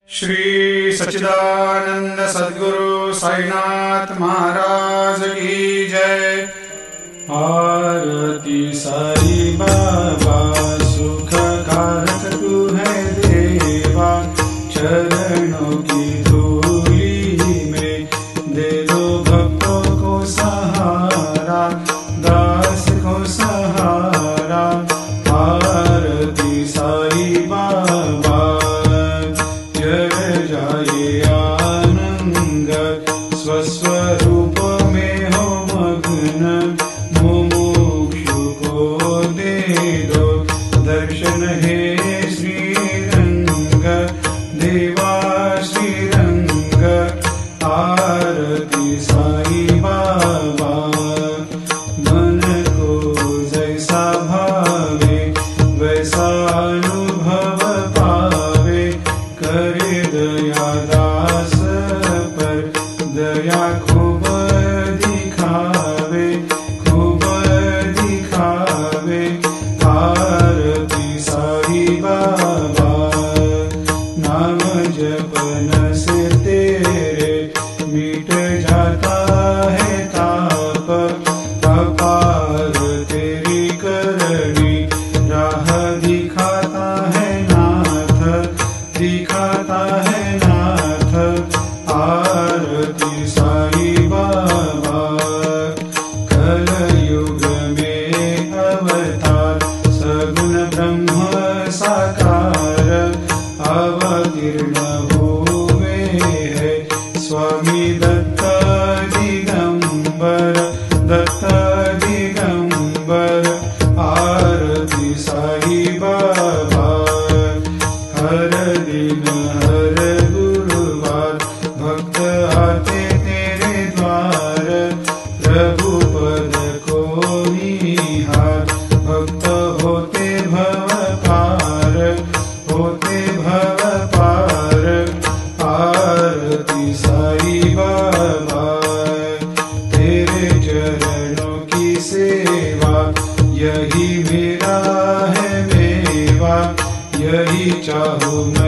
श्री सच्चिदानंद सद्गुरु साईनाथ महाराज की जय। आरती साई बाबा सुख कारक तू है देवा, चरणों की धूली में दे दो भक्तों को सहारा, दास को सहारा। आरती साई बाबा जय जाए आनंद, स्वस्वरूप में हो मग्न, मुमुक्षु को दे दो दर्शन हे श्रीरंग, देवा श्रीरंग। आरती साई बाबा मन को जैसा भावे वैसा अनुभव पावे, करे दया दास पर दया खूब दिखावे, खूब दिखावे। आरती साई बाबा नाम जपन से तेरे मिट जाता है ताप, अपार तेरी करनी राह दिखाता है नाथ, दिखाता है नाथ। आरती साई बाबा कलयुग में अवतार, सगुण ब्रह्म साकार अवतीर्ण हुए है स्वामी दत्त दिगंबर, दत्त दिगंबर। आरती साई बाबा हर दिन हर गुरुवार भक्त आते तेरे द्वार, प्रभु पद को निहार, भक्त होते भव पार, होते भव पार। आरती साई बाबा तेरे चरणों की सेवा, यही मेरा है मेवा, यही चाहूँ मैं।